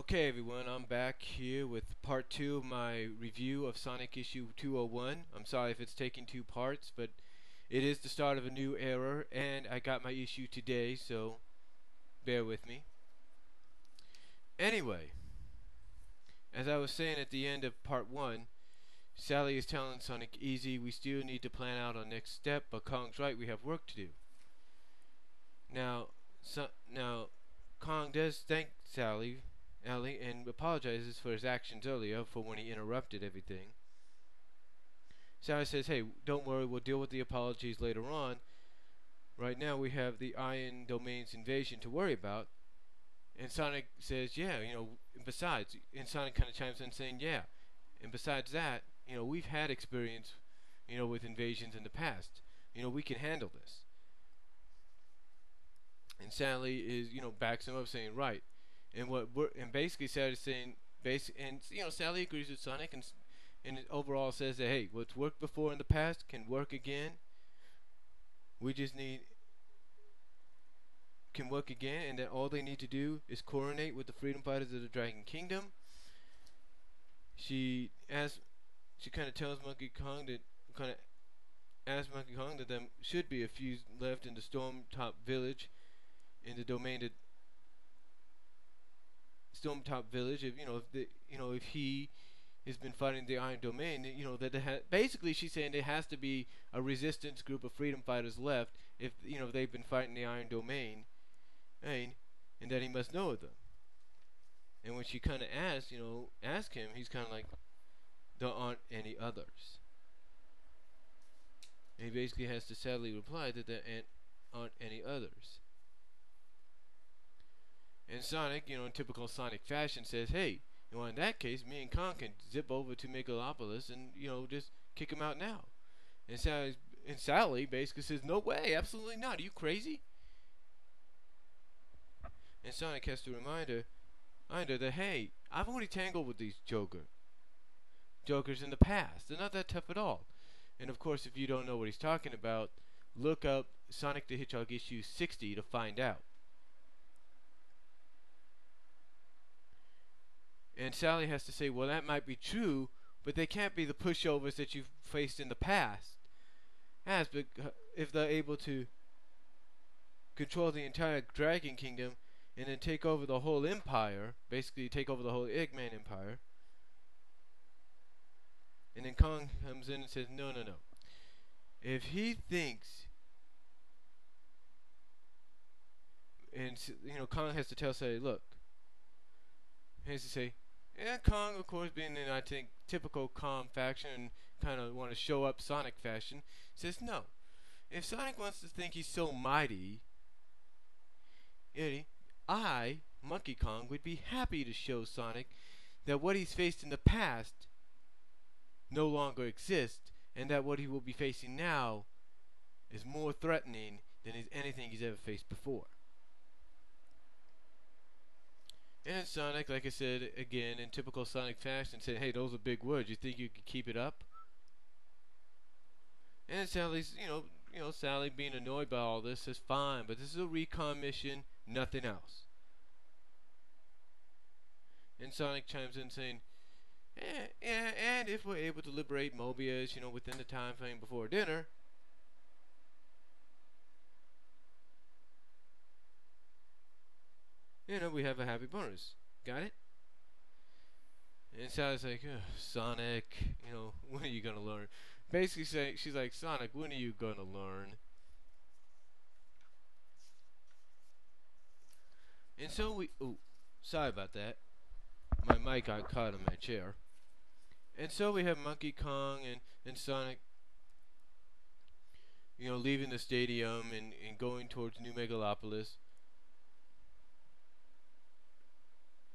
Okay everyone, I'm back here with part 2 of my review of Sonic issue 201. I'm sorry if it's taking 2 parts, but it is the start of a new era and I got my issue today, so bear with me. Anyway, as I was saying at the end of part 1, Sally is telling Sonic, easy, we still need to plan out our next step, but Kong's right, we have work to do. Now Kong does thank Ellie, and apologizes for his actions earlier for when he interrupted everything. Sally says, hey, don't worry, we'll deal with the apologies later on. Right now we have the Iron Domain's invasion to worry about. And Sonic says, yeah, and besides, and Sonic kind of chimes in saying, yeah, and besides that, we've had experience, with invasions in the past. We can handle this. And Sally is, backs him up saying, right. And basically Sally's saying, Sally agrees with Sonic and it overall says that, hey, what's worked before in the past can work again. We just can work again, and that all they need to do is coordinate with the freedom fighters of the Dragon Kingdom. She kind of tells Monkey Kong that there should be a few left in the Stormtop Village, in the domain that Stormtop Village. If he has been fighting the Iron Domain, basically she's saying there has to be a resistance group of freedom fighters left if they've been fighting the Iron Domain, and that he must know of them. And when she kind of ask him, he's kind of like, there aren't any others. And he basically has to sadly reply that there aren't any others. And Sonic, in typical Sonic fashion, says, hey, in that case, me and Kong can zip over to Megalopolis and, just kick him out now. And Sally basically says, no way, absolutely not. Are you crazy? And Sonic has to remind her that, hey, I've already tangled with these Jokers in the past. They're not that tough at all. And of course, if you don't know what he's talking about, look up Sonic the Hedgehog issue 60 to find out. And Sally has to say, well, that might be true, but they can't be the pushovers that you've faced in the past. If they're able to control the entire Dragon Kingdom and then take over the whole empire, basically take over the whole Eggman Empire. And then Kong comes in and says, no. If he thinks, and Kong has to tell Sally, look, he has to say, yeah, Kong, of course, being in, I think, typical calm faction and kind of want to show up Sonic fashion, says no. If Sonic wants to think he's so mighty, I, Monkey Kong, would be happy to show Sonic that what he's faced in the past no longer exists, and that what he will be facing now is more threatening than anything he's ever faced before. And Sonic, like I said, again, in typical Sonic fashion, said, hey, those are big words. You think you could keep it up? And Sally's, Sally being annoyed by all this says, fine, but this is a recon mission, nothing else. And Sonic chimes in saying, yeah, and if we're able to liberate Mobius, within the time frame before dinner, we have a happy bonus. Got it? And Sally's like, Sonic, when are you gonna learn? Basically, she's like, Sonic, when are you gonna learn? And so sorry about that. My mic got caught in my chair. And so we have Monkey Kong and Sonic, leaving the stadium and going towards New Megalopolis.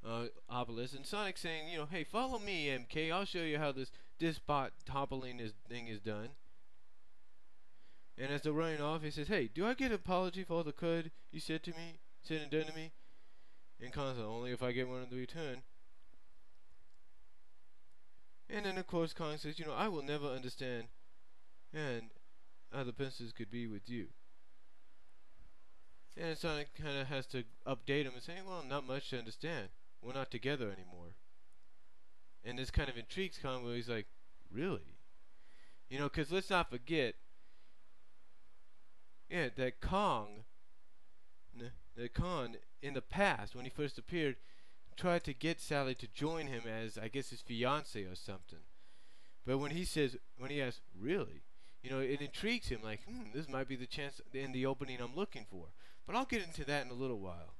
And Sonic saying, hey, follow me, MK. I'll show you how this bot toppling thing is done. And as they're running off, he says, hey, do I get an apology for all the crud you said and done to me? And Kong says, only if I get one in the return. And then of course Kong says, I will never understand and how the princess could be with you. And Sonic kind of has to update him and say, well, not much to understand. we're not together anymore. And this kind of intrigues Kong, where he's like, really? You know, because let's not forget, yeah, that Kong, in the past, when he first appeared, tried to get Sally to join him as, I guess, his fiance or something. But when he asks, really? You know, it intrigues him, like, this might be the chance in the opening I'm looking for. But I'll get into that in a little while,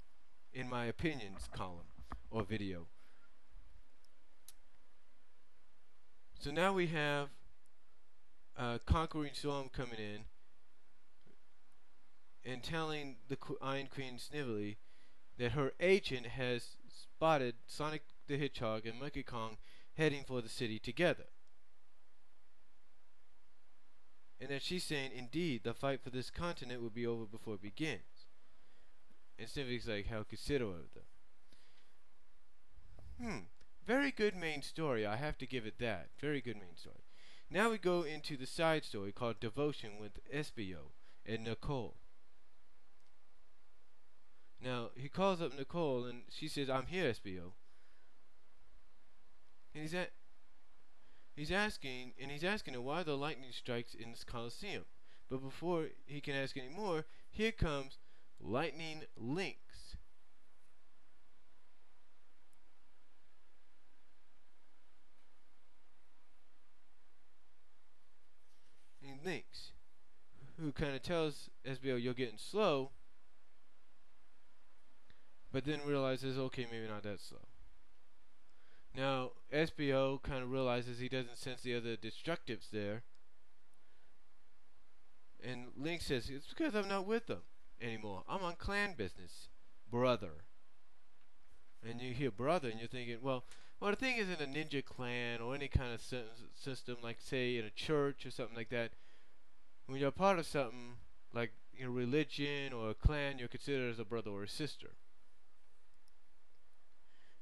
in my opinions column, or video. So now we have Conquering Storm coming in, and telling the Iron Queen Snively that her agent has spotted Sonic the Hedgehog and Monkey Kong heading for the city together. And that she's saying, indeed, the fight for this continent will be over before it begins. And Snively's like, how considerate of them. Very good main story, I have to give it that. Very good main story. Now we go into the side story called Devotion with Espio and Nicole. Now, he calls up Nicole and she says, I'm here, Espio. And he's asking her why the lightning strikes in this Coliseum. But before he can ask any more, here comes Lightning Lynx. And Lynx, who kind of tells Espio, you're getting slow, but then realizes, okay, maybe not that slow. Now, Espio kind of realizes he doesn't sense the other destructives there. And Lynx says, it's because I'm not with them anymore. I'm on clan business, brother. And you hear brother and you're thinking, well, the thing is, in a ninja clan or any kind of system, like say in a church or something like that, when you're part of something like your religion or a clan, you're considered as a brother or a sister.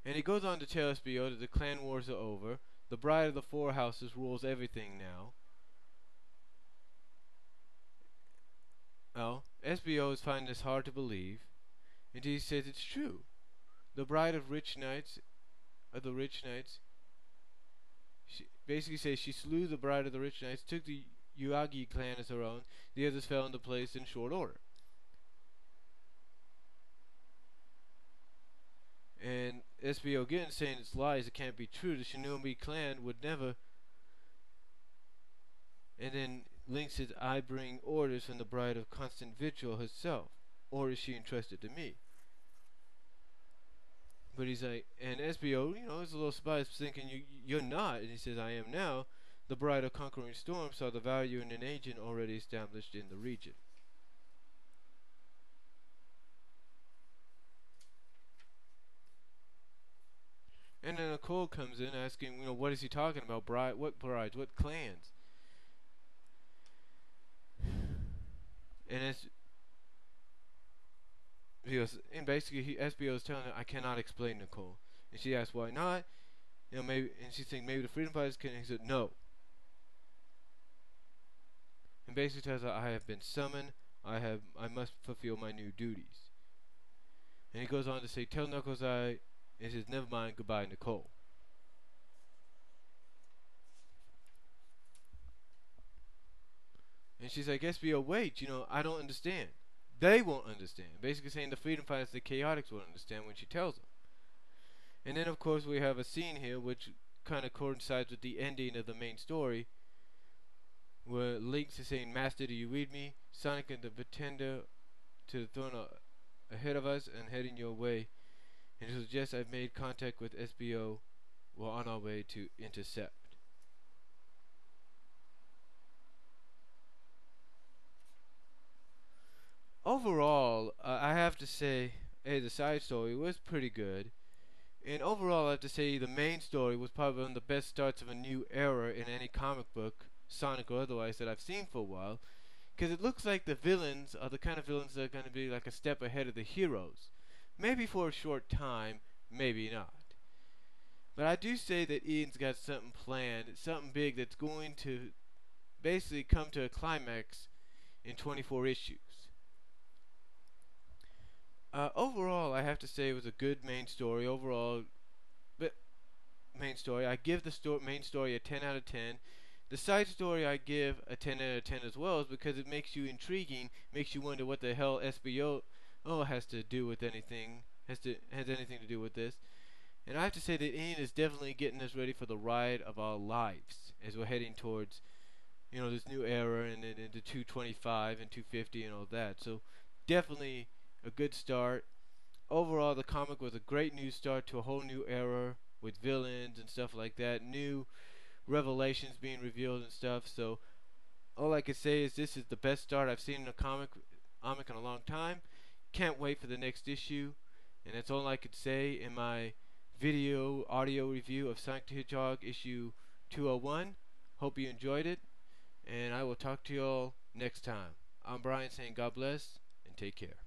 And he goes on to tell Espio that the clan wars are over. The Bride of the Four Houses rules everything now. Well, Espio is finding this hard to believe, and he says it's true. The Bride of the Rich Knights, she basically says she slew the Bride of the Rich Knights, took the Yagi clan as her own. The others fell into place in short order. And Espio again saying it's lies, it can't be true. The Shinobi clan would never. And then Lynx says, I bring orders from the Bride of Constant Vigil herself. Orders she entrusted to me. But he's like, and Espio, you know, is a little surprised, thinking you're not. And he says, I am now. The Bride of Conquering Storm saw the value in an agent already established in the region. And then Nicole comes in asking, you know, what is he talking about? What brides? What clans? And basically Espio is telling her, I cannot explain, Nicole. And she asks, why not? You know, maybe, and she's thinking maybe the freedom fighters can. And he said, no. And basically tells her, I have been summoned. I must fulfill my new duties. And he goes on to say, tell Knuckles and he says, never mind, goodbye, Nicole. And she's like, Espio, wait, you know, I don't understand. They won't understand. Basically saying the freedom fighters, the chaotics won't understand when she tells them. And then, of course, we have a scene here which kind of coincides with the ending of the main story, where Lynx is saying, Master, do you read me? Sonic and the Pretender to the throne are ahead of us and heading your way. And it suggests I've made contact with Espio. We're on our way to intercept. Overall, I have to say, hey, the side story was pretty good. And overall, I have to say the main story was probably one of the best starts of a new era in any comic book, Sonic or otherwise, that I've seen for a while. Because it looks like the villains are the kind of villains that are going to be like a step ahead of the heroes. Maybe for a short time, maybe not. But I do say that Ian's got something planned, something big that's going to basically come to a climax in 24 issues. Overall, I have to say it was a good main story. Overall, but main story, I give the main story a 10 out of 10. The side story I give a 10 out of 10 as well, is because it makes you intriguing, makes you wonder what the hell SBO has to do with anything, has anything to do with this. And I have to say that Ian is definitely getting us ready for the ride of our lives as we're heading towards, this new era and then into 225 and 250 and all that. So definitely a good start. Overall, the comic was a great new start to a whole new era with villains and stuff like that, new revelations being revealed and stuff. So all I can say is this is the best start I've seen in a comic in a long time. Can't wait for the next issue, and that's all I could say in my audio review of Sonic the Hedgehog issue 201. Hope you enjoyed it, and I will talk to you all next time. I'm Brian saying God bless and take care.